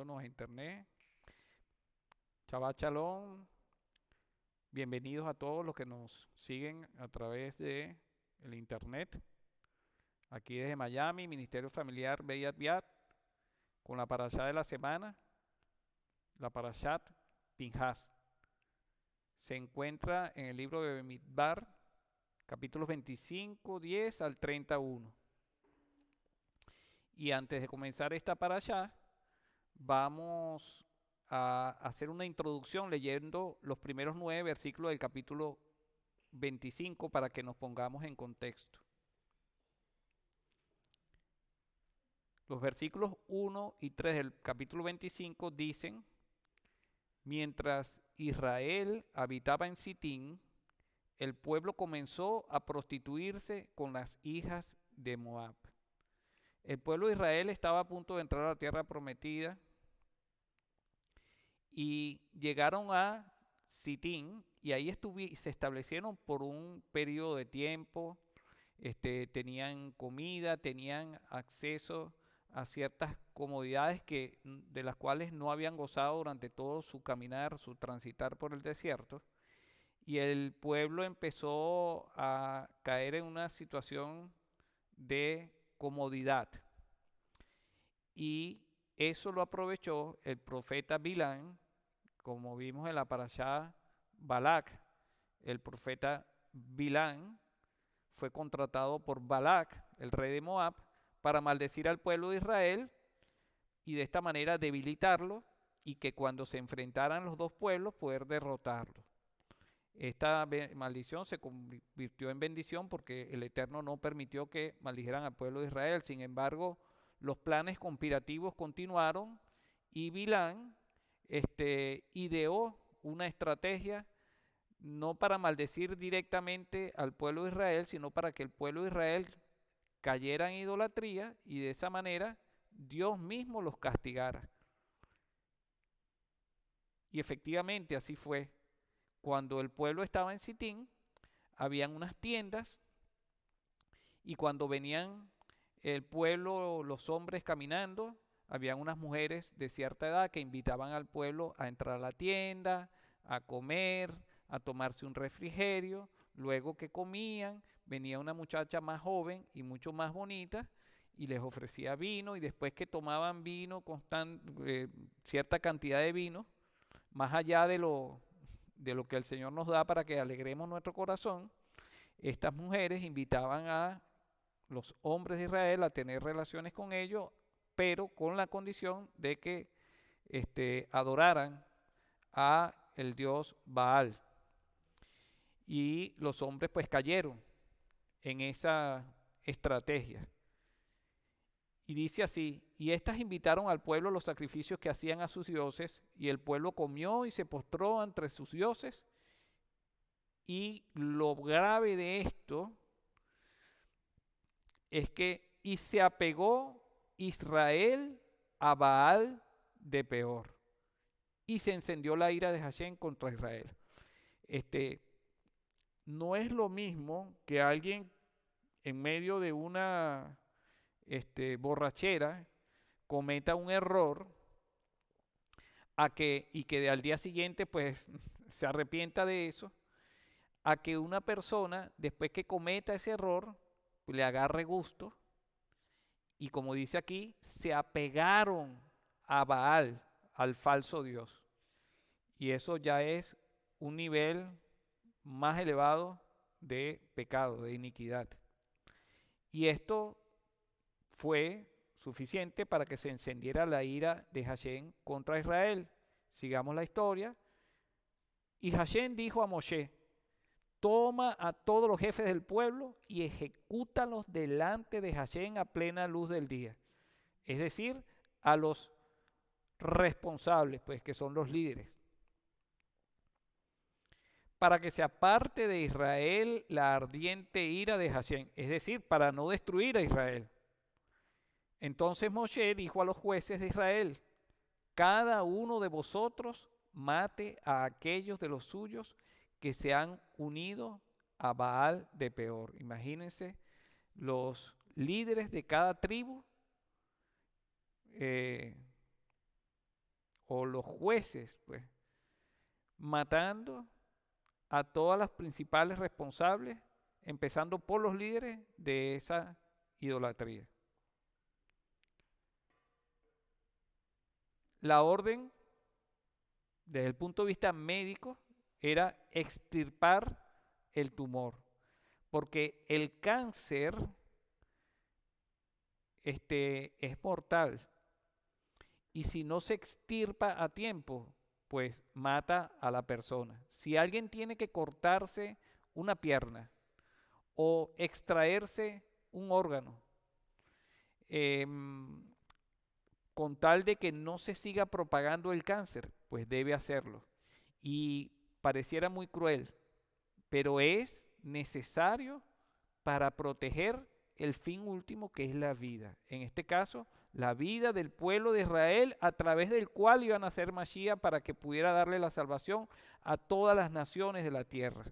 conectándonos a internet. Shabbat Shalom, bienvenidos a todos los que nos siguen a través de el internet. Aquí desde Miami, Ministerio Familiar Beyat Biat, con la parashá de la semana, la parashat Pinhas. Se encuentra en el libro de Bemidbar, capítulos 25, 10 al 31. Y antes de comenzar esta parashá, vamos a hacer una introducción leyendo los primeros 9 versículos del capítulo 25 para que nos pongamos en contexto. Los versículos 1 y 3 del capítulo 25 dicen: mientras Israel habitaba en Sitín, el pueblo comenzó a prostituirse con las hijas de Moab. El pueblo de Israel estaba a punto de entrar a la tierra prometida y llegaron a Sitín y ahí se establecieron por un periodo de tiempo. Tenían comida, tenían acceso a ciertas comodidades de las cuales no habían gozado durante todo su caminar, su transitar por el desierto. Y el pueblo empezó a caer en una situación de comodidad. Y eso lo aprovechó el profeta Bilán, como vimos en la parashá Balac. El profeta Bilán fue contratado por Balac, el rey de Moab, para maldecir al pueblo de Israel y de esta manera debilitarlo y que cuando se enfrentaran los dos pueblos poder derrotarlo. Esta maldición se convirtió en bendición porque el Eterno no permitió que maldijeran al pueblo de Israel. Sin embargo, los planes conspirativos continuaron y Bilán ideó una estrategia no para maldecir directamente al pueblo de Israel, sino para que el pueblo de Israel cayera en idolatría y de esa manera Dios mismo los castigara. Y efectivamente así fue. Cuando el pueblo estaba en Sitín, habían unas tiendas y cuando venían el pueblo, los hombres caminando, habían unas mujeres de cierta edad que invitaban al pueblo a entrar a la tienda, a comer, a tomarse un refrigerio. Luego que comían, venía una muchacha más joven y mucho más bonita y les ofrecía vino, y después que tomaban vino, cierta cantidad de vino, más allá de lo que el Señor nos da para que alegremos nuestro corazón, estas mujeres invitaban a los hombres de Israel a tener relaciones con ellos, pero con la condición de que adoraran a el dios Baal. Y los hombres pues cayeron en esa estrategia. Y dice así: y estas invitaron al pueblo a los sacrificios que hacían a sus dioses, y el pueblo comió y se postró entre sus dioses. Y lo grave de esto es que y se apegó Israel a Baal de Peor, y se encendió la ira de Hashem contra Israel. No es lo mismo que alguien en medio de una borrachera cometa un error y que al día siguiente pues se arrepienta de eso, a que una persona después que cometa ese error pues, le agarre gusto y, como dice aquí, se apegaron a Baal, al falso Dios. Y eso ya es un nivel más elevado de pecado, de iniquidad. Y esto fue suficiente para que se encendiera la ira de Hashem contra Israel. Sigamos la historia. Y Hashem dijo a Moshe: toma a todos los jefes del pueblo y ejecútalos delante de Hashem a plena luz del día. Es decir, a los responsables, pues que son los líderes, para que se aparte de Israel la ardiente ira de Hashem, es decir, para no destruir a Israel. Entonces Moshe dijo a los jueces de Israel: cada uno de vosotros mate a aquellos de los suyos que se han unido a Baal de Peor. Imagínense los líderes de cada tribu o los jueces, pues, matando a todas las principales responsables, empezando por los líderes de esa idolatría. La orden, desde el punto de vista médico, era extirpar el tumor, porque el cáncer es mortal, y si no se extirpa a tiempo, pues mata a la persona. Si alguien tiene que cortarse una pierna o extraerse un órgano, em, con tal de que no se siga propagando el cáncer, pues debe hacerlo. Y pareciera muy cruel, pero es necesario para proteger el fin último, que es la vida. En este caso, la vida del pueblo de Israel, a través del cual iban a ser Mashiach, para que pudiera darle la salvación a todas las naciones de la tierra.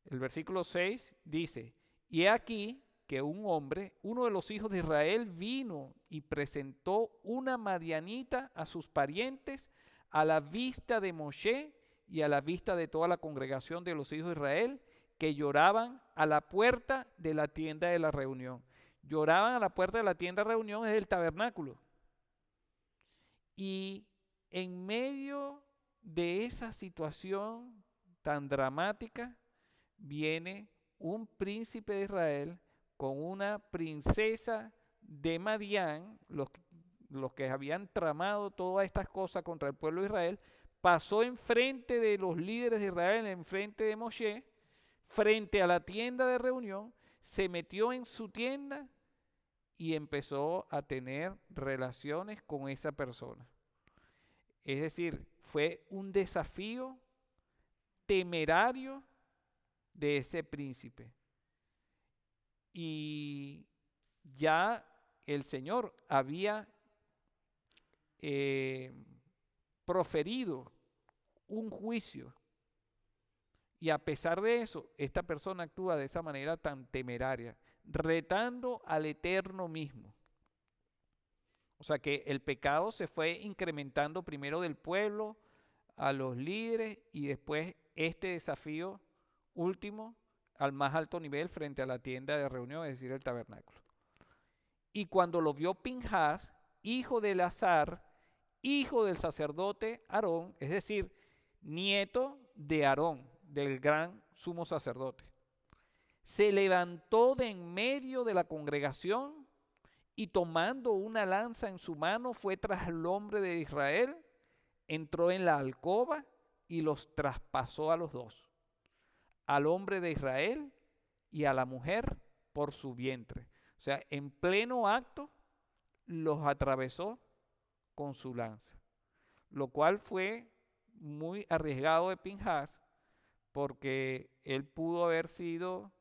El versículo 6 dice: y he aquí que un hombre, uno de los hijos de Israel, vino y presentó una madianita a sus parientes a la vista de Moshe y a la vista de toda la congregación de los hijos de Israel, que lloraban a la puerta de la tienda de la reunión. Lloraban a la puerta de la tienda de reunión, es el tabernáculo. Y en medio de esa situación tan dramática, viene un príncipe de Israel con una princesa de Madián, los que habían tramado todas estas cosas contra el pueblo de Israel, pasó enfrente de los líderes de Israel, enfrente de Moshe, frente a la tienda de reunión, se metió en su tienda y empezó a tener relaciones con esa persona. Es decir, fue un desafío temerario de ese príncipe. Y ya el Señor había proferido un juicio, y a pesar de eso, esta persona actúa de esa manera tan temeraria, retando al Eterno mismo. O sea que el pecado se fue incrementando primero del pueblo a los líderes, y después este desafío último al más alto nivel frente a la tienda de reunión, es decir, el tabernáculo. Y cuando lo vio Pinhas, hijo de Eleazar, hijo del sacerdote Aarón, es decir, nieto de Aarón, del gran sumo sacerdote, se levantó de en medio de la congregación y, tomando una lanza en su mano, fue tras el hombre de Israel, entró en la alcoba y los traspasó a los dos, al hombre de Israel y a la mujer por su vientre. O sea, en pleno acto los atravesó con su lanza, lo cual fue muy arriesgado de Pinhas, porque él pudo haber sido,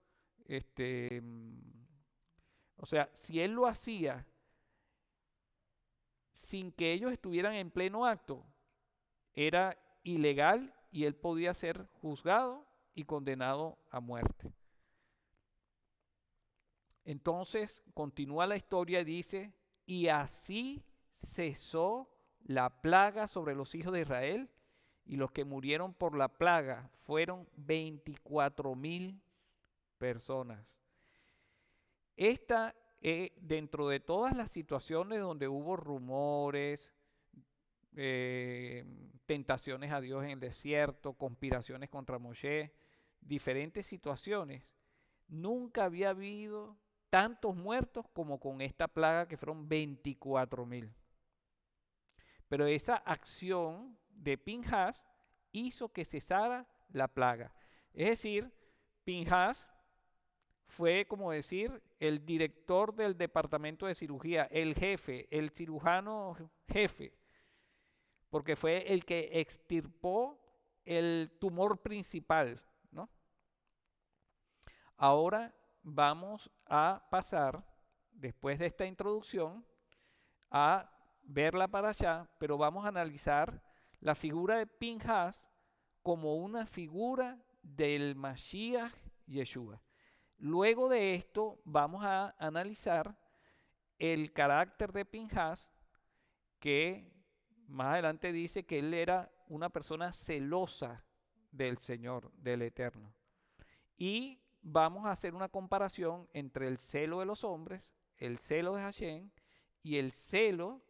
o sea, si él lo hacía sin que ellos estuvieran en pleno acto, era ilegal y él podía ser juzgado y condenado a muerte. Entonces continúa la historia y dice: y así cesó la plaga sobre los hijos de Israel, y los que murieron por la plaga fueron 24,000 personas. Esta, dentro de todas las situaciones donde hubo rumores, tentaciones a Dios en el desierto, conspiraciones contra Moshe, diferentes situaciones, nunca había habido tantos muertos como con esta plaga, que fueron 24,000. Pero esa acción de Pinhas hizo que cesara la plaga. Es decir, Pinhas fue, como decir, el director del departamento de cirugía, el jefe, el cirujano jefe, porque fue el que extirpó el tumor principal, ¿no? Ahora vamos a pasar, después de esta introducción, a verla para allá, pero vamos a analizar la figura de Pinhas como una figura del Mashiach Yeshua. Luego de esto vamos a analizar el carácter de Pinhas que más adelante dice que él era una persona celosa del Señor, del Eterno. Y vamos a hacer una comparación entre el celo de los hombres, el celo de Hashem y el celo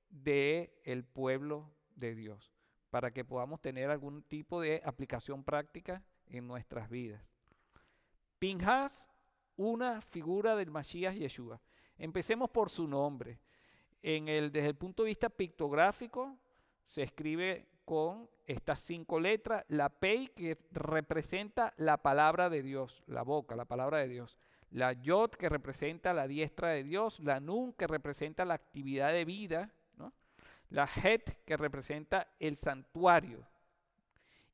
del pueblo de Dios, para que podamos tener algún tipo de aplicación práctica en nuestras vidas. Pinhas, una figura del Mashiach Yeshua. Empecemos por su nombre. Desde el punto de vista pictográfico, se escribe con estas 5 letras, la Pei, que representa la palabra de Dios, la boca, la palabra de Dios, la Yod, que representa la diestra de Dios, la Nun, que representa la actividad de vida, ¿no? La Het, que representa el santuario,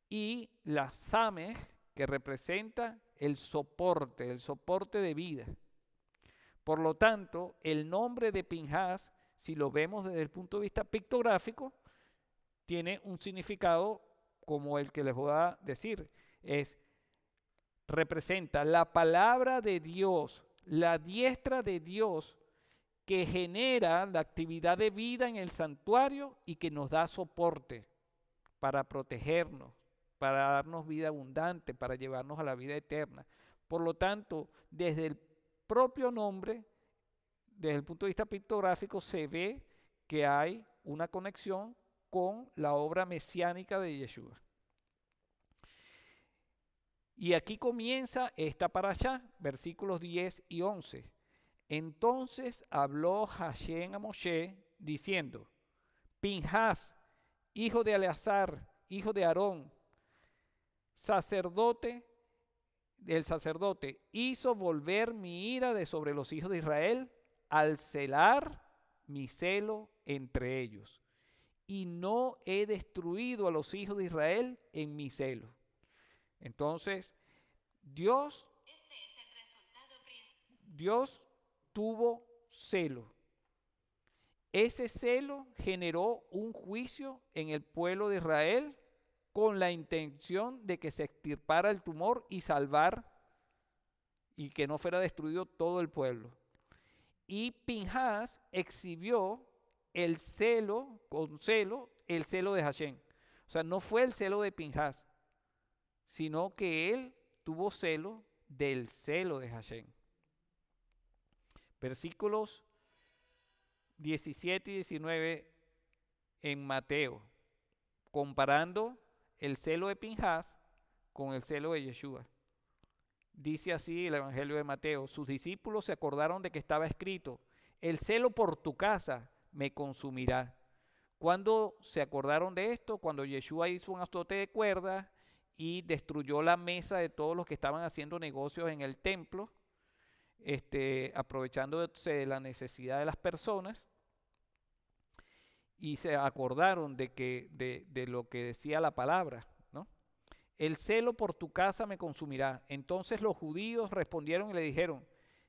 y la Samej, que representa el soporte de vida. Por lo tanto, el nombre de Pinhas, si lo vemos desde el punto de vista pictográfico, tiene un significado como el que les voy a decir. Representa la palabra de Dios, la diestra de Dios que genera la actividad de vida en el santuario y que nos da soporte para protegernos, para darnos vida abundante, para llevarnos a la vida eterna. Por lo tanto, desde el propio nombre, desde el punto de vista pictográfico, se ve que hay una conexión con la obra mesiánica de Yeshua. Y aquí comienza esta parashá, versículos 10 y 11. Entonces habló Hashem a Moshe diciendo: Pinhas, hijo de Eleazar, hijo de Aarón, el sacerdote, hizo volver mi ira de sobre los hijos de Israel al celar mi celo entre ellos. Y no he destruido a los hijos de Israel en mi celo. Entonces, Dios tuvo celo. Ese celo generó un juicio en el pueblo de Israel con la intención de que se extirpara el tumor y salvar y que no fuera destruido todo el pueblo. Y Pinhas exhibió el celo de Hashem. O sea, no fue el celo de Pinhas, sino que él tuvo celo del celo de Hashem. Versículos 17 y 19 en Mateo, comparando el celo de Pinhas con el celo de Yeshua. Dice así el Evangelio de Mateo: sus discípulos se acordaron de que estaba escrito: el celo por tu casa me consumirá. ¿Cuándo se acordaron de esto? Cuando Yeshua hizo un azote de cuerdas y destruyó la mesa de todos los que estaban haciendo negocios en el templo, aprovechándose de la necesidad de las personas, y se acordaron de lo que decía la palabra, ¿no? El celo por tu casa me consumirá. Entonces los judíos respondieron y le dijeron: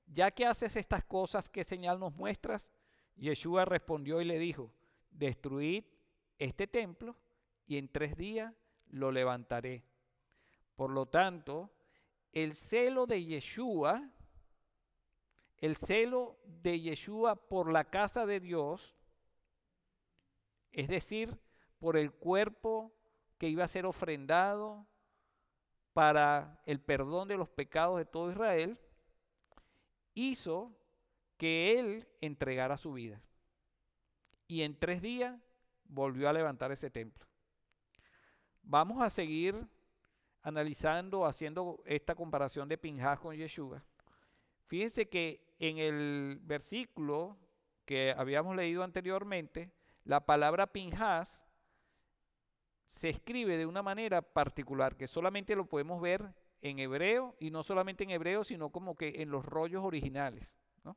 ya que haces estas cosas, ¿qué señal nos muestras? Yeshua respondió y le dijo: destruid este templo y en 3 días lo levantaré. Por lo tanto, el celo de Yeshua por la casa de Dios, es decir, por el cuerpo que iba a ser ofrendado para el perdón de los pecados de todo Israel, hizo que él entregara su vida. Y en 3 días volvió a levantar ese templo. Vamos a seguir analizando, haciendo esta comparación de Pinhas con Yeshua. Fíjense que en el versículo que habíamos leído anteriormente, la palabra Pinhas se escribe de una manera particular, que solamente lo podemos ver en hebreo, y no solamente en hebreo, sino como que en los rollos originales, ¿no?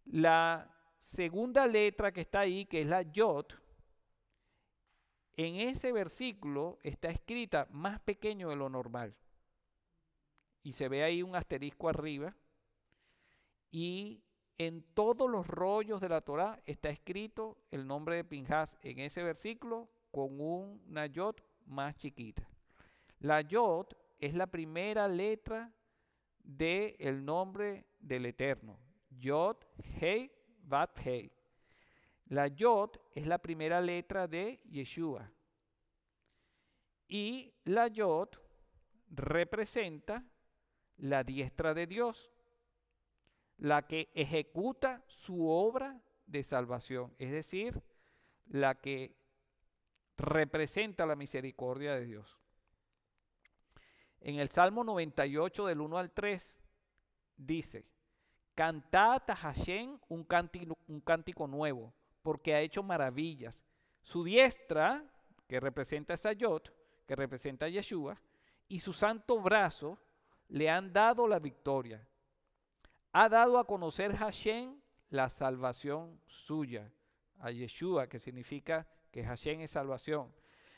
La segunda letra que está ahí, que es la Yod, en ese versículo está escrita más pequeño de lo normal. Y se ve ahí un asterisco arriba. Y en todos los rollos de la Torá está escrito el nombre de Pinhas en ese versículo con una Yod más chiquita. La Yod es la primera letra del nombre del Eterno. Yod, Hei, Vat, Hei. La Yod es la primera letra de Yeshua. Y la Yod representa la diestra de Dios, la que ejecuta su obra de salvación, es decir, la que representa la misericordia de Dios. En el Salmo 98 del 1 al 3 dice: Cantad a Hashem un cántico nuevo, porque ha hecho maravillas. Su diestra, que representa a Sayot, que representa a Yeshua, y su santo brazo le han dado la victoria. Ha dado a conocer Hashem la salvación suya, a Yeshua, que significa que Hashem es salvación.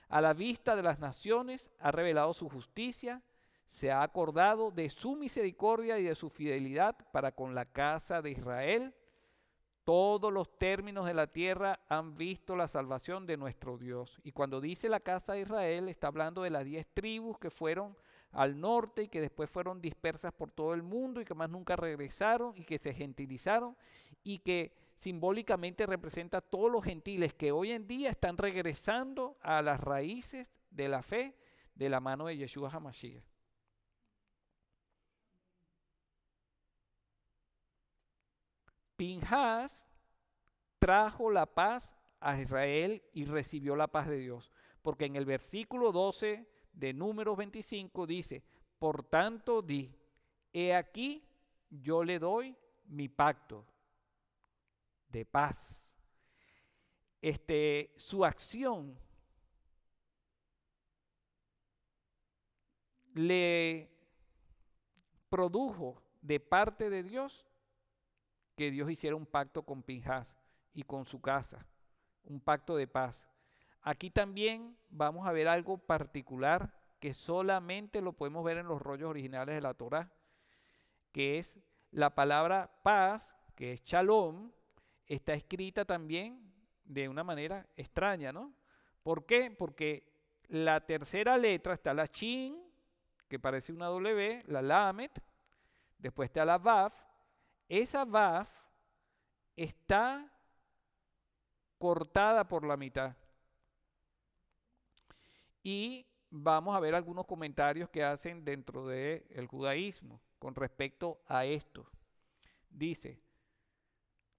A la vista de las naciones ha revelado su justicia, se ha acordado de su misericordia y de su fidelidad para con la casa de Israel. Todos los términos de la tierra han visto la salvación de nuestro Dios. Y cuando dice la casa de Israel, está hablando de las 10 tribus que fueron al norte y que después fueron dispersas por todo el mundo y que más nunca regresaron y que se gentilizaron y que simbólicamente representa a todos los gentiles que hoy en día están regresando a las raíces de la fe de la mano de Yeshua HaMashiach. Pinhas trajo la paz a Israel y recibió la paz de Dios, porque en el versículo 12 de Números 25 dice: por tanto di, he aquí yo le doy mi pacto de paz. Su acción le produjo de parte de Dios que Dios hiciera un pacto con Pinhas y con su casa, un pacto de paz. Aquí también vamos a ver algo particular que solamente lo podemos ver en los rollos originales de la Torá, que es la palabra paz, que es shalom, está escrita también de una manera extraña, ¿no? ¿Por qué? Porque la tercera letra está la Shin, que parece una W, la Lamet, después está la Vav. Esa Vav está cortada por la mitad. Y vamos a ver algunos comentarios que hacen dentro del judaísmo con respecto a esto. Dice: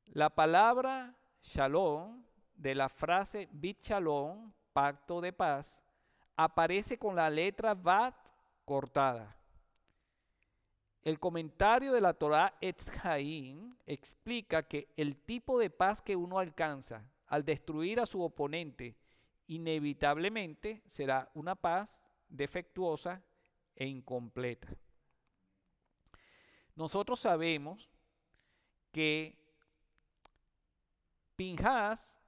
la palabra shalom de la frase bit shalom, pacto de paz, aparece con la letra Vav cortada. El comentario de la Torá Etz Haim explica que el tipo de paz que uno alcanza al destruir a su oponente inevitablemente será una paz defectuosa e incompleta. Nosotros sabemos que Pinhas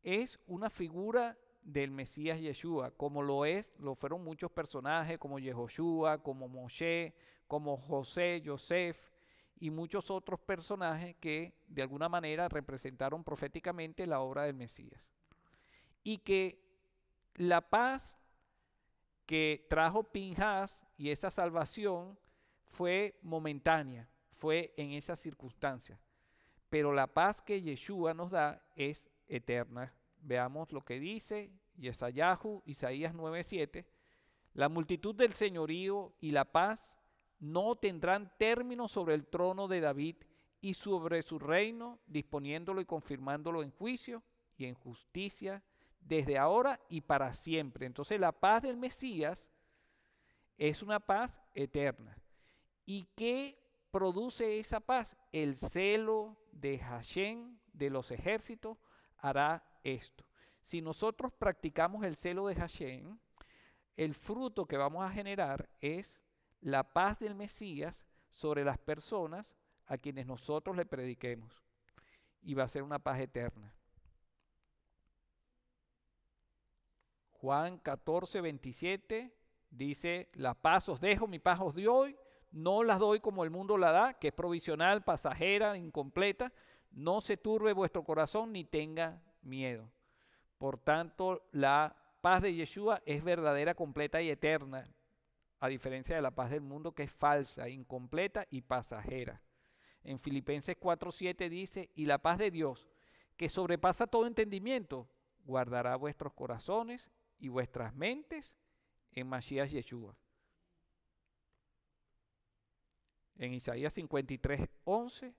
es una figura del Mesías Yeshua, como lo fueron muchos personajes como Yehoshua, como Moshe, como José, Yosef y muchos otros personajes que de alguna manera representaron proféticamente la obra del Mesías. Y que la paz que trajo Pinhas y esa salvación fue momentánea, fue en esas circunstancias. Pero la paz que Yeshua nos da es eterna. Veamos lo que dice Yesayahu, Isaías 9:7. La multitud del señorío y la paz no tendrán término sobre el trono de David y sobre su reino, disponiéndolo y confirmándolo en juicio y en justicia desde ahora y para siempre. Entonces la paz del Mesías es una paz eterna. ¿Y qué produce esa paz? El celo de Hashem, de los ejércitos, hará esto. Si nosotros practicamos el celo de Hashem, el fruto que vamos a generar es la paz del Mesías sobre las personas a quienes nosotros le prediquemos. Y va a ser una paz eterna. Juan 14:27 dice: la paz os dejo, mi paz os doy, no las doy como el mundo la da, que es provisional, pasajera, incompleta. No se turbe vuestro corazón ni tenga miedo. Por tanto, la paz de Yeshua es verdadera, completa y eterna, a diferencia de la paz del mundo, que es falsa, incompleta y pasajera. En Filipenses 4:7 dice: y la paz de Dios, que sobrepasa todo entendimiento, guardará vuestros corazones y vuestras mentes en Mashiach Yeshua. En Isaías 53:11,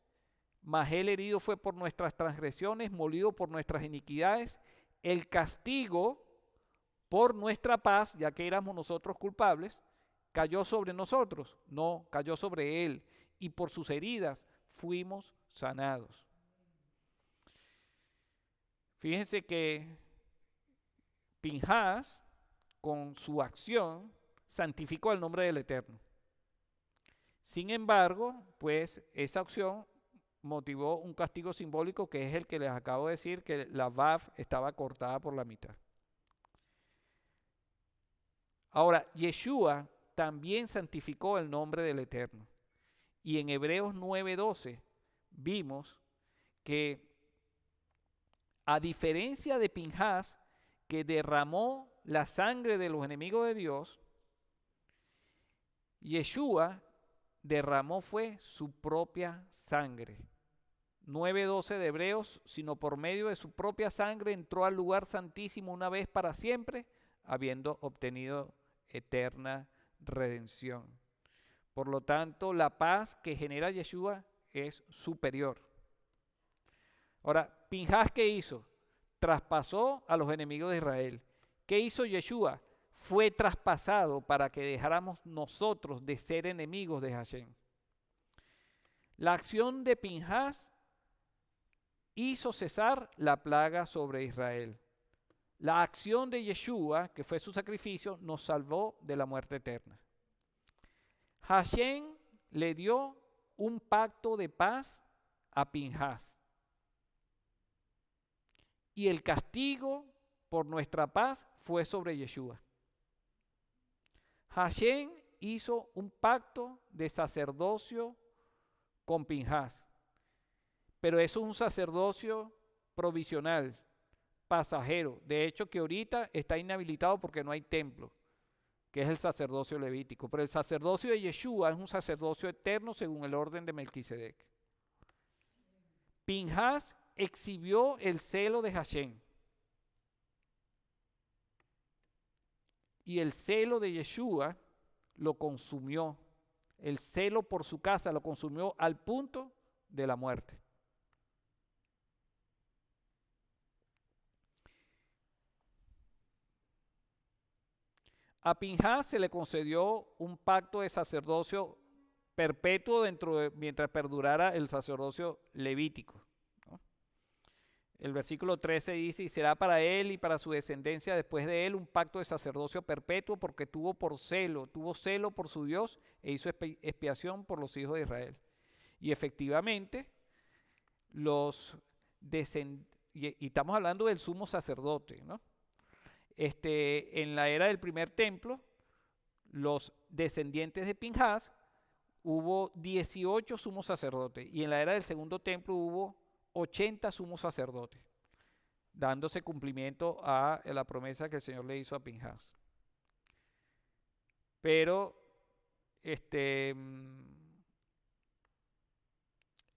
mas él herido fue por nuestras transgresiones, molido por nuestras iniquidades, el castigo por nuestra paz, ya que éramos nosotros culpables, cayó sobre nosotros, no, cayó sobre él, y por sus heridas fuimos sanados. Fíjense que Pinhas, con su acción, santificó el nombre del Eterno. Sin embargo, pues esa acción motivó un castigo simbólico, que es el que les acabo de decir, que la Vav estaba cortada por la mitad. Ahora, Yeshua también santificó el nombre del Eterno. Y en Hebreos 9:12 vimos que, a diferencia de Pinhas, que derramó la sangre de los enemigos de Dios, Yeshua derramó fue su propia sangre. 9:12 de Hebreos, sino por medio de su propia sangre entró al lugar santísimo una vez para siempre, habiendo obtenido eterna redención. Por lo tanto, la paz que genera Yeshua es superior. Ahora, Pinhas, ¿qué hizo? Traspasó a los enemigos de Israel. ¿Qué hizo Yeshua? Fue traspasado para que dejáramos nosotros de ser enemigos de Hashem. La acción de Pinhas hizo cesar la plaga sobre Israel. La acción de Yeshua, que fue su sacrificio, nos salvó de la muerte eterna. Hashem le dio un pacto de paz a Pinhas. Y el castigo por nuestra paz fue sobre Yeshua. Hashem hizo un pacto de sacerdocio con Pinhas, pero eso es un sacerdocio provisional, pasajero. De hecho, que ahorita está inhabilitado porque no hay templo, que es el sacerdocio levítico. Pero el sacerdocio de Yeshua es un sacerdocio eterno según el orden de Melquisedec. Pinhas exhibió el celo de Hashem. Y el celo de Yeshua lo consumió. El celo por su casa lo consumió al punto de la muerte. A Pinhas se le concedió un pacto de sacerdocio perpetuo mientras perdurara el sacerdocio levítico. El versículo 13 dice, y será para él y para su descendencia después de él un pacto de sacerdocio perpetuo, porque tuvo celo por su Dios e hizo expiación por los hijos de Israel. Y efectivamente, y estamos hablando del sumo sacerdote, ¿no? En la era del primer templo, los descendientes de Pinhas, hubo 18 sumos sacerdotes, y en la era del segundo templo hubo 80 sumos sacerdotes, dándose cumplimiento a la promesa que el Señor le hizo a Pinhas. Pero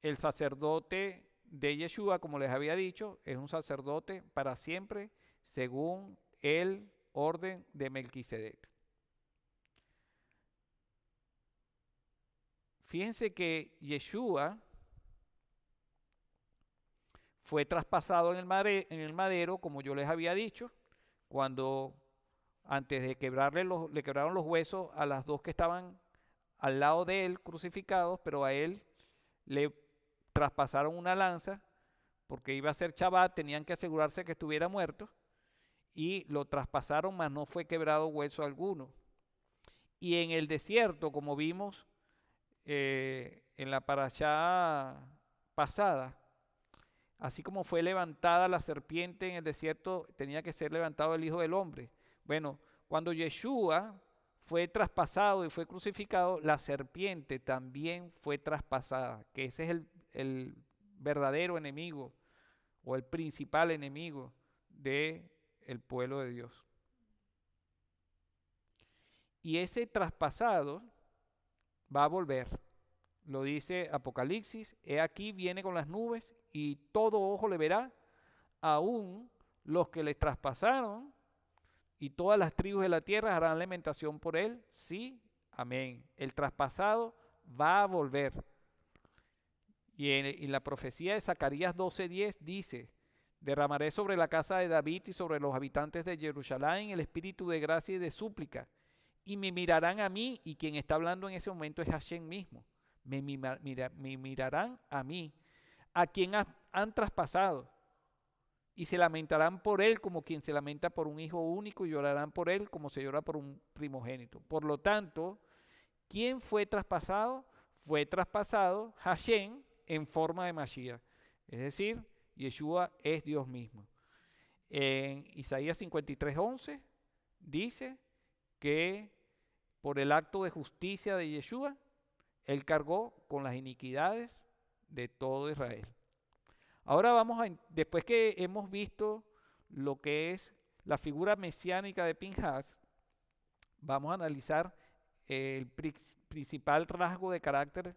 el sacerdote de Yeshua, como les había dicho, es un sacerdote para siempre según el orden de Melquisedec. Fíjense que Yeshua fue traspasado en el madero, como yo les había dicho, cuando antes de le quebraron los huesos a las dos que estaban al lado de él crucificados, pero a él le traspasaron una lanza porque iba a ser Shabbat, tenían que asegurarse que estuviera muerto, y lo traspasaron, mas no fue quebrado hueso alguno. Y en el desierto, como vimos en la parashá pasada, así como fue levantada la serpiente en el desierto, tenía que ser levantado el Hijo del Hombre. Bueno, cuando Yeshua fue traspasado y fue crucificado, la serpiente también fue traspasada, que ese es el verdadero enemigo o el principal enemigo del pueblo de Dios. Y ese traspasado va a volver. Lo dice Apocalipsis, he aquí viene con las nubes y todo ojo le verá, aún los que les traspasaron y todas las tribus de la tierra harán lamentación por él. Sí, amén. El traspasado va a volver. Y la profecía de Zacarías 12:10 dice: derramaré sobre la casa de David y sobre los habitantes de Jerusalén el espíritu de gracia y de súplica, y me mirarán a mí, y quien está hablando en ese momento es Hashem mismo. Me mirarán a mí, a quien han traspasado, y se lamentarán por él como quien se lamenta por un hijo único, y llorarán por él como se llora por un primogénito. Por lo tanto, ¿quién fue traspasado? Fue traspasado Hashem en forma de Mashiach. Es decir, Yeshua es Dios mismo. En Isaías 53:11 dice que por el acto de justicia de Yeshua, él cargó con las iniquidades de todo Israel. Ahora después que hemos visto lo que es la figura mesiánica de Pinhas, vamos a analizar el principal rasgo de carácter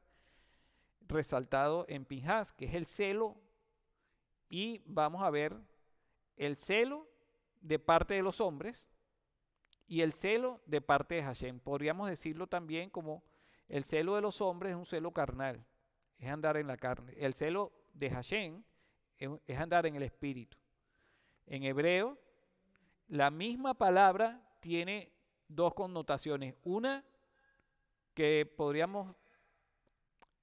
resaltado en Pinhas, que es el celo, y vamos a ver el celo de parte de los hombres y el celo de parte de Hashem. Podríamos decirlo también como el celo de los hombres es un celo carnal, es andar en la carne. El celo de Hashem es andar en el espíritu. En hebreo, la misma palabra tiene dos connotaciones. Una que podríamos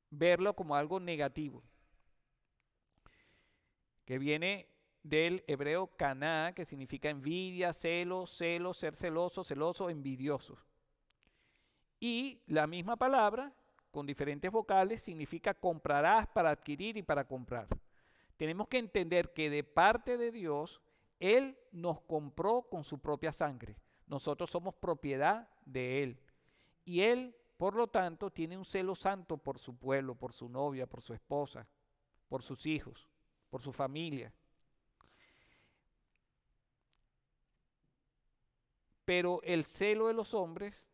verlo como algo negativo, que viene del hebreo caná, que significa envidia, celo, ser celoso, celoso, envidioso. Y la misma palabra, con diferentes vocales, significa comprarás, para adquirir y para comprar. Tenemos que entender que de parte de Dios, Él nos compró con su propia sangre. Nosotros somos propiedad de Él. Y Él, por lo tanto, tiene un celo santo por su pueblo, por su novia, por su esposa, por sus hijos, por su familia. Pero el celo de los hombres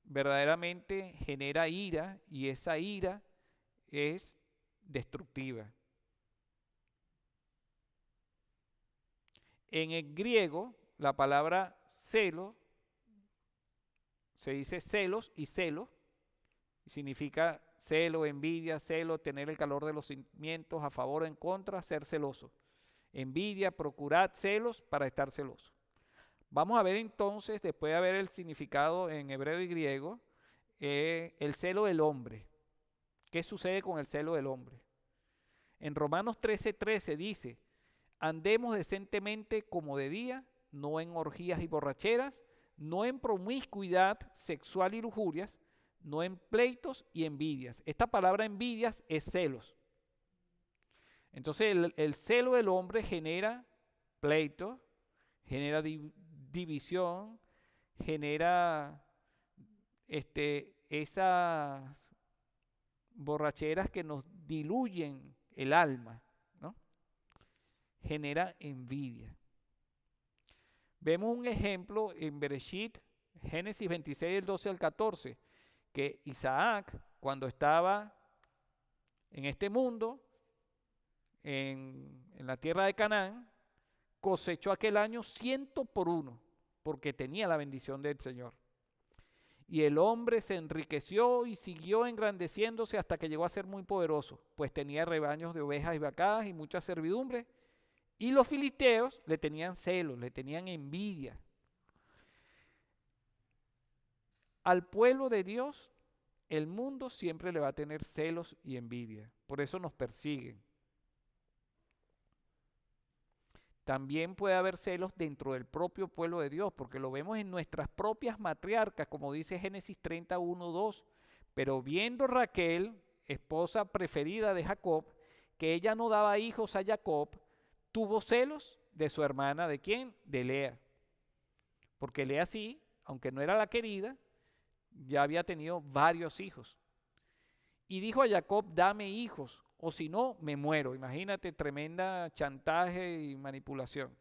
verdaderamente genera ira, y esa ira es destructiva. En el griego, la palabra celo se dice celos y celo, significa celo, envidia, celo, tener el calor de los sentimientos a favor o en contra, ser celoso. Envidia, procurad celos para estar celoso. Vamos a ver entonces, después de ver el significado en hebreo y griego, el celo del hombre. ¿Qué sucede con el celo del hombre? En Romanos 13:13 dice: andemos decentemente como de día, no en orgías y borracheras, no en promiscuidad sexual y lujurias, no en pleitos y envidias. Esta palabra envidias es celos. Entonces el celo del hombre genera pleito, genera división, genera esas borracheras que nos diluyen el alma, ¿no? Genera envidia. Vemos un ejemplo en Bereshit, Génesis 26, del 12 al 14, que Isaac, cuando estaba en este mundo, en la tierra de Canaán, cosechó aquel año 100 por 1, porque tenía la bendición del Señor. Y el hombre se enriqueció y siguió engrandeciéndose hasta que llegó a ser muy poderoso, pues tenía rebaños de ovejas y vacas y mucha servidumbre. Y los filisteos le tenían celos, le tenían envidia. Al pueblo de Dios, el mundo siempre le va a tener celos y envidia. Por eso nos persiguen. También puede haber celos dentro del propio pueblo de Dios, porque lo vemos en nuestras propias matriarcas, como dice Génesis 31:2. Pero viendo Raquel, esposa preferida de Jacob, que ella no daba hijos a Jacob, tuvo celos de su hermana. ¿De quién? De Lea. Porque Lea sí, aunque no era la querida, ya había tenido varios hijos. Y dijo a Jacob: dame hijos, o si no, me muero. Imagínate, tremenda chantaje y manipulación.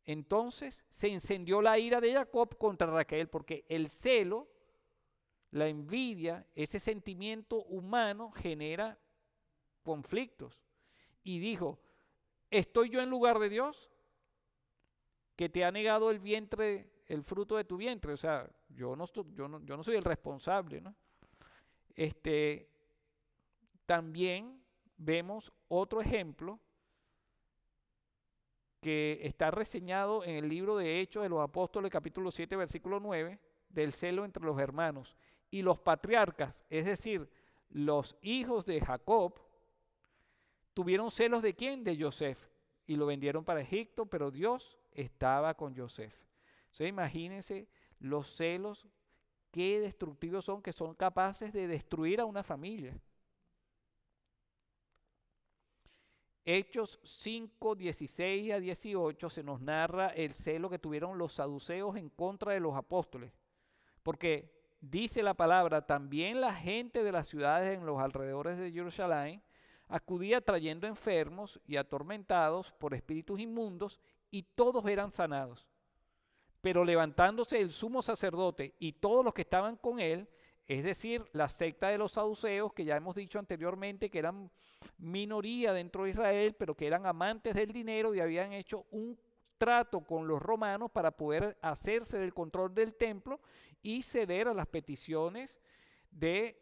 Entonces se encendió la ira de Jacob contra Raquel, porque el celo, la envidia, ese sentimiento humano genera conflictos. Y dijo: ¿Estoy yo en lugar de Dios, que te ha negado el vientre, el fruto de tu vientre? O sea, yo no soy el responsable, ¿no? Este, también vemos otro ejemplo que está reseñado en el libro de Hechos de los Apóstoles, capítulo 7, versículo 9, del celo entre los hermanos. Y los patriarcas, es decir, los hijos de Jacob, tuvieron celos ¿de quién? De Joseph. Y lo vendieron para Egipto, pero Dios estaba con Joseph. Entonces imagínense los celos, qué destructivos son, que son capaces de destruir a una familia. Hechos 5, 16 a 18 se nos narra el celo que tuvieron los saduceos en contra de los apóstoles. Porque dice la palabra, también la gente de las ciudades en los alrededores de Jerusalén acudía trayendo enfermos y atormentados por espíritus inmundos, y todos eran sanados. Pero levantándose el sumo sacerdote y todos los que estaban con él, es decir, la secta de los saduceos, que ya hemos dicho anteriormente que eran minoría dentro de Israel, pero que eran amantes del dinero y habían hecho un trato con los romanos para poder hacerse del control del templo y ceder a las peticiones del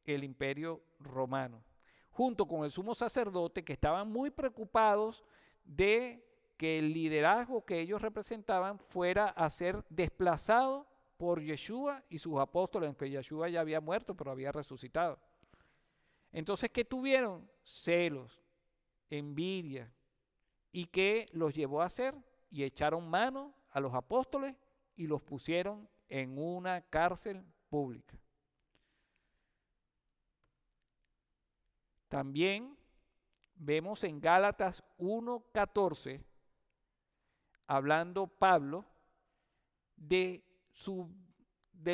imperio romano, junto con el sumo sacerdote, que estaban muy preocupados de que el liderazgo que ellos representaban fuera a ser desplazado por Yeshua y sus apóstoles, aunque Yeshua ya había muerto, pero había resucitado. Entonces, ¿qué tuvieron? Celos, envidia, y ¿qué los llevó a hacer? Y echaron mano a los apóstoles y los pusieron en una cárcel pública. También vemos en Gálatas 1:14, hablando Pablo del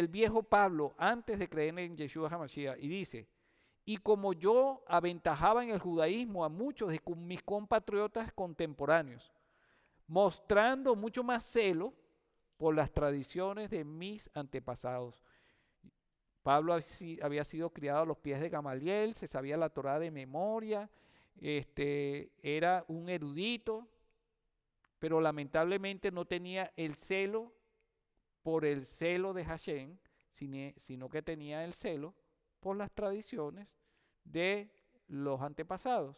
viejo Pablo antes de creer en Yeshua HaMashiach, y dice: y como yo aventajaba en el judaísmo a muchos de mis compatriotas contemporáneos, mostrando mucho más celo por las tradiciones de mis antepasados. Pablo había sido criado a los pies de Gamaliel, se sabía la Torá de memoria, era un erudito, pero lamentablemente no tenía el celo por el celo de Hashem, sino que tenía el celo por las tradiciones de los antepasados.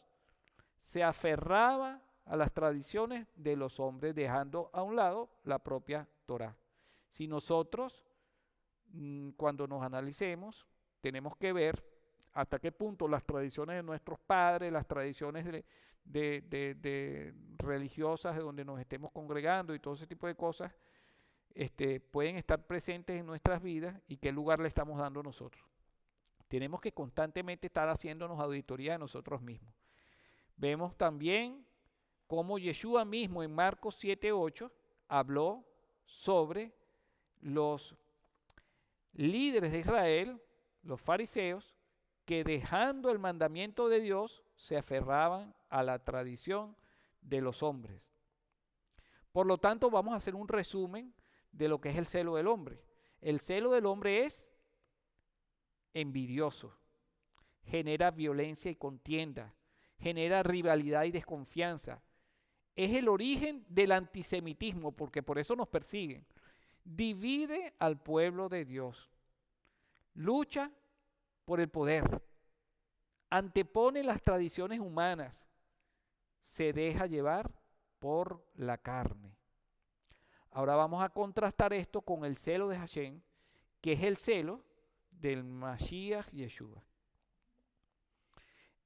Se aferraba a las tradiciones de los hombres, dejando a un lado la propia Torá. Si nosotros, cuando nos analicemos, tenemos que ver hasta qué punto las tradiciones de nuestros padres, las tradiciones de religiosas de donde nos estemos congregando y todo ese tipo de cosas, pueden estar presentes en nuestras vidas, y qué lugar le estamos dando nosotros. Tenemos que constantemente estar haciéndonos auditoría de nosotros mismos. Vemos también cómo Yeshua mismo en Marcos 7:8 habló sobre los líderes de Israel, los fariseos, que dejando el mandamiento de Dios se aferraban a la tradición de los hombres. Por lo tanto, vamos a hacer un resumen de lo que es el celo del hombre. El celo del hombre es envidioso, genera violencia y contienda, genera rivalidad y desconfianza. Es el origen del antisemitismo, porque por eso nos persiguen. Divide al pueblo de Dios, lucha por el poder, antepone las tradiciones humanas, se deja llevar por la carne. Ahora vamos a contrastar esto con el celo de Hashem, que es el celo del Mashiach Yeshua.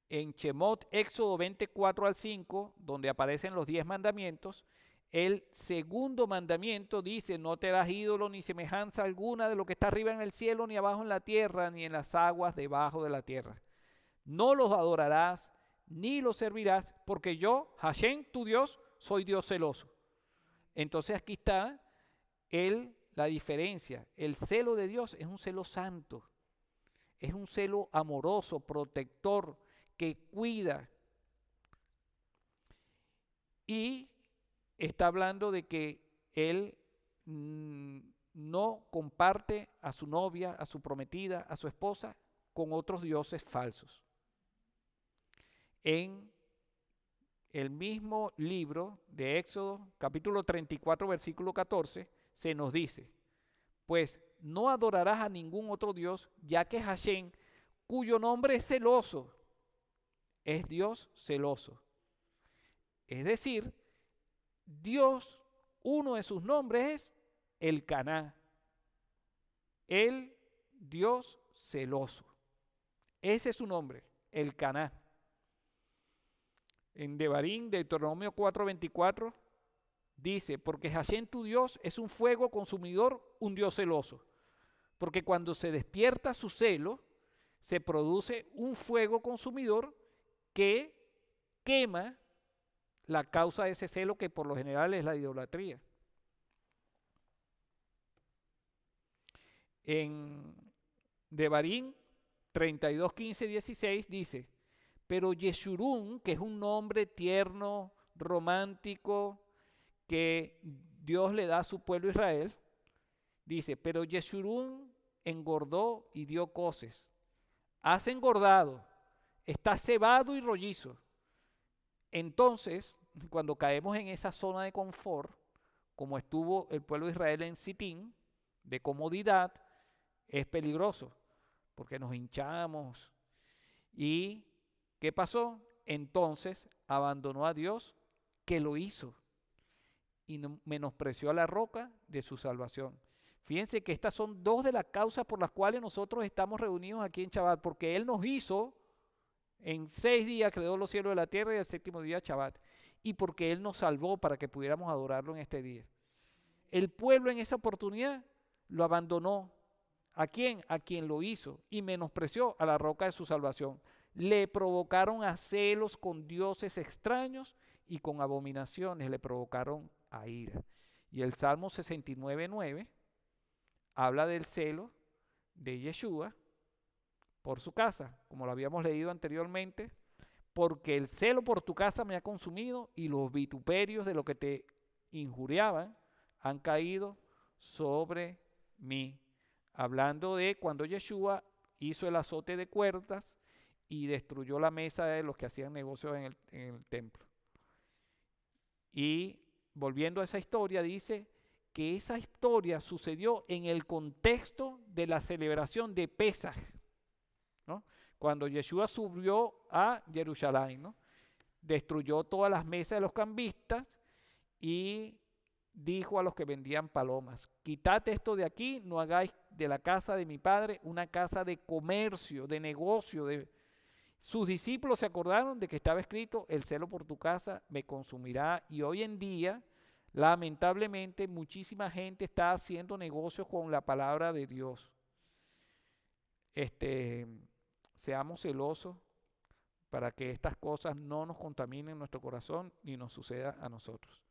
En Shemot, Éxodo 24:5, donde aparecen los 10 mandamientos, el segundo mandamiento dice: no te harás ídolo ni semejanza alguna de lo que está arriba en el cielo, ni abajo en la tierra, ni en las aguas debajo de la tierra. No los adorarás, ni los servirás, porque yo, Hashem, tu Dios, soy Dios celoso. Entonces aquí está la diferencia. El celo de Dios es un celo santo, es un celo amoroso, protector, que cuida. Y está hablando de que Él no comparte a su novia, a su prometida, a su esposa, con otros dioses falsos. En el mismo libro de Éxodo, capítulo 34, versículo 14, se nos dice, pues no adorarás a ningún otro Dios, ya que Hashem, cuyo nombre es celoso, es Dios celoso. Es decir, Dios, uno de sus nombres es el Caná, el Dios celoso. Ese es su nombre, el Caná. En Devarim, Deuteronomio 4:24, dice, porque Hashem tu Dios es un fuego consumidor, un Dios celoso. Porque cuando se despierta su celo, se produce un fuego consumidor que quema la causa de ese celo, que por lo general es la idolatría. En Devarim 32, 15, 16 dice, pero Yeshurun, que es un nombre tierno, romántico, que Dios le da a su pueblo Israel, dice, pero Yeshurun engordó y dio coces. Has engordado, está cebado y rollizo. Entonces, cuando caemos en esa zona de confort, como estuvo el pueblo de Israel en Sitín, de comodidad, es peligroso, porque nos hinchamos. ¿Y qué pasó? Entonces abandonó a Dios, que lo hizo, y menospreció a la roca de su salvación. Fíjense que estas son dos de las causas por las cuales nosotros estamos reunidos aquí en Shabbat, porque Él nos hizo, en 6 días creó los cielos y la tierra, y el séptimo día Shabbat, y porque Él nos salvó para que pudiéramos adorarlo en este día. El pueblo en esa oportunidad lo abandonó. ¿A quién? A quien lo hizo, y menospreció a la roca de su salvación. Le provocaron a celos con dioses extraños, y con abominaciones le provocaron a ira. Y el Salmo 69:9 habla del celo de Yeshua por su casa, como lo habíamos leído anteriormente, porque el celo por tu casa me ha consumido, y los vituperios de lo que te injuriaban han caído sobre mí. Hablando de cuando Yeshua hizo el azote de cuerdas y destruyó la mesa de los que hacían negocios en el templo. Y volviendo a esa historia, dice que esa historia sucedió en el contexto de la celebración de Pesaj, ¿no? Cuando Yeshua subió a Jerusalén, ¿no? Destruyó todas las mesas de los cambistas y dijo a los que vendían palomas, quitad esto de aquí, no hagáis de la casa de mi padre una casa de comercio, de negocio. Sus discípulos se acordaron de que estaba escrito, el celo por tu casa me consumirá, y hoy en día, lamentablemente, muchísima gente está haciendo negocios con la palabra de Dios. Seamos celosos para que estas cosas no nos contaminen nuestro corazón ni nos suceda a nosotros.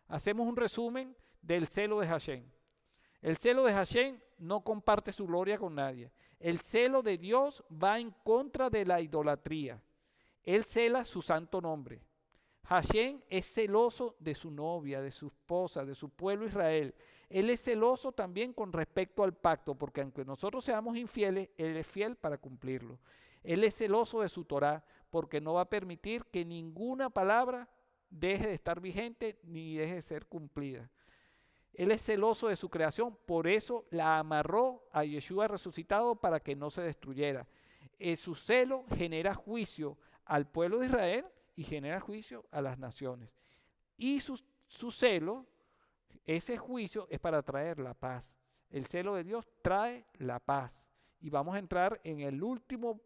Hacemos un resumen del celo de Hashem. El celo de Hashem no comparte su gloria con nadie. El celo de Dios va en contra de la idolatría. Él cela su santo nombre. Hashem es celoso de su novia, de su esposa, de su pueblo Israel. Él es celoso también con respecto al pacto, porque aunque nosotros seamos infieles, Él es fiel para cumplirlo. Él es celoso de su Torá, porque no va a permitir que ninguna palabra deje de estar vigente ni deje de ser cumplida. Él es celoso de su creación, por eso la amarró a Yeshua resucitado para que no se destruyera. Su celo genera juicio al pueblo de Israel y genera juicio a las naciones. Y su celo, ese juicio es para traer la paz. El celo de Dios trae la paz. Y vamos a entrar en el último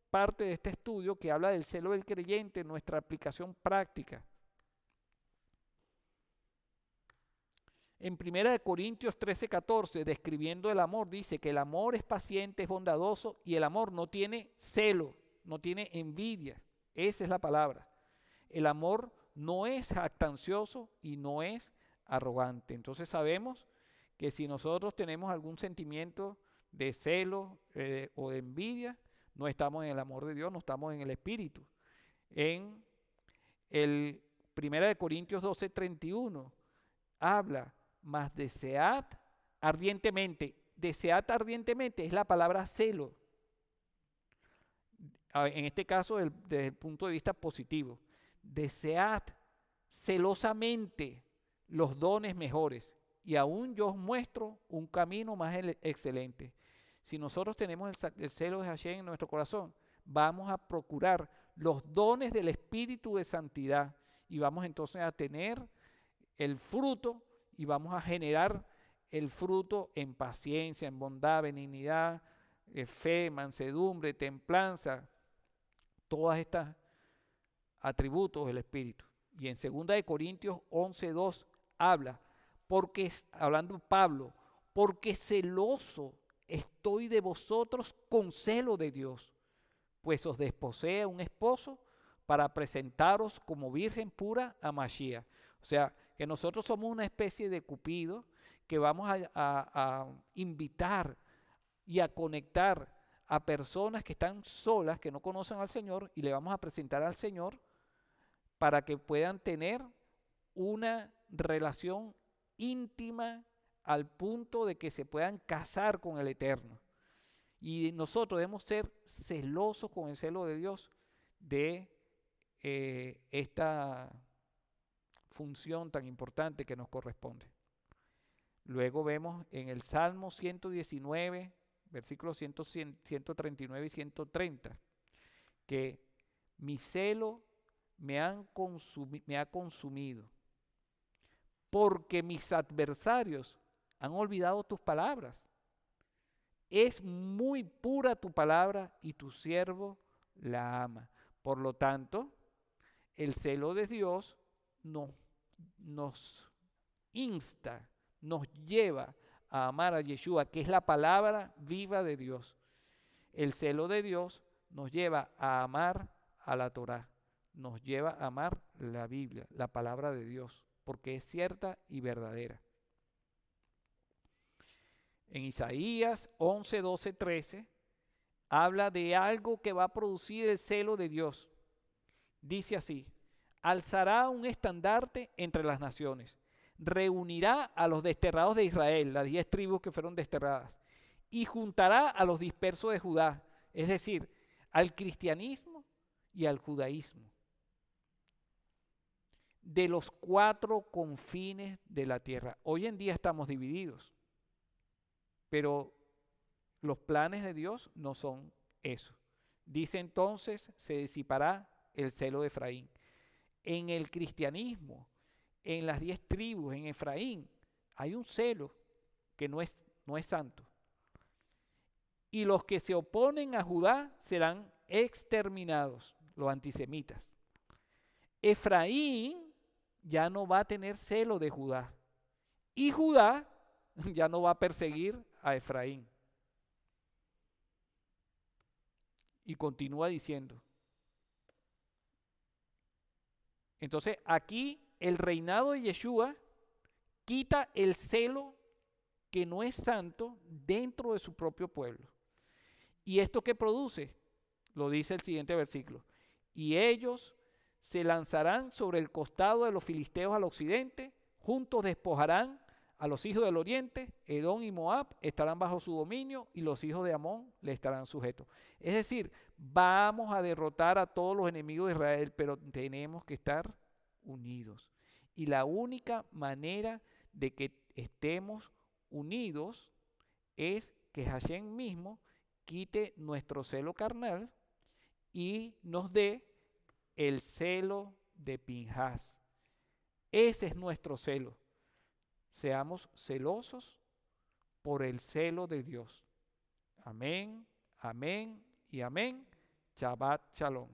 parte de este estudio que habla del celo del creyente, nuestra aplicación práctica. En 1 Corintios 13:14, describiendo el amor, dice que el amor es paciente, es bondadoso, y el amor no tiene celo, no tiene envidia. Esa es la palabra. El amor no es jactancioso y no es arrogante. Entonces sabemos que si nosotros tenemos algún sentimiento de celo o de envidia, no estamos en el amor de Dios, no estamos en el Espíritu. En el 1 Corintios 12:31 habla, mas desead ardientemente. Desead ardientemente es la palabra celo. En este caso, desde el punto de vista positivo. desead celosamente los dones mejores, y aún yo os muestro un camino más excelente. Si nosotros tenemos el celo de Hashem en nuestro corazón, vamos a procurar los dones del Espíritu de Santidad y vamos entonces a tener el fruto y vamos a generar el fruto en paciencia, en bondad, benignidad, fe, mansedumbre, templanza, todas estas atributos del Espíritu. Y en 2 Corintios 11:2 habla, porque, hablando Pablo, porque celoso estoy de vosotros con celo de Dios, pues os desposea un esposo para presentaros como virgen pura a Mashiach. O sea, que nosotros somos una especie de Cupido que vamos a invitar y a conectar a personas que están solas, que no conocen al Señor, y le vamos a presentar al Señor para que puedan tener una relación íntima al punto de que se puedan casar con el Eterno. Y nosotros debemos ser celosos con el celo de Dios de esta función tan importante que nos corresponde. Luego vemos en el Salmo 119, versículos 139 y 130, que mi celo me ha consumido, porque mis adversarios han olvidado tus palabras. Es muy pura tu palabra y tu siervo la ama. Por lo tanto, el celo de Dios nos insta, nos lleva a amar a Yeshua, que es la palabra viva de Dios. El celo de Dios nos lleva a amar a la Torá, nos lleva a amar la Biblia, la palabra de Dios, porque es cierta y verdadera. En Isaías 11, 12, 13 habla de algo que va a producir el celo de Dios. Dice así: alzará un estandarte entre las naciones, reunirá a los desterrados de Israel, las 10 tribus que fueron desterradas, y juntará a los dispersos de Judá, es decir, al cristianismo y al judaísmo, de los 4 confines de la tierra. Hoy en día estamos divididos, pero los planes de Dios no son eso. Dice entonces, se disipará el celo de Efraín. En el cristianismo, en las 10 tribus, en Efraín, hay un celo que no es santo. Y los que se oponen a Judá serán exterminados, los antisemitas. Efraín ya no va a tener celo de Judá. Y Judá ya no va a perseguir a Efraín. Y continúa diciendo. Entonces aquí el reinado de Yeshua quita el celo que no es santo dentro de su propio pueblo. ¿Y esto qué produce? Lo dice el siguiente versículo. Y ellos se lanzarán sobre el costado de los filisteos al occidente, juntos despojarán a los hijos del oriente, Edom y Moab estarán bajo su dominio y los hijos de Amón le estarán sujetos. Es decir, vamos a derrotar a todos los enemigos de Israel, pero tenemos que estar unidos. Y la única manera de que estemos unidos es que Hashem mismo quite nuestro celo carnal y nos dé el celo de Pinhas. Ese es nuestro celo. Seamos celosos por el celo de Dios. Amén, amén y amén. Shabbat Shalom.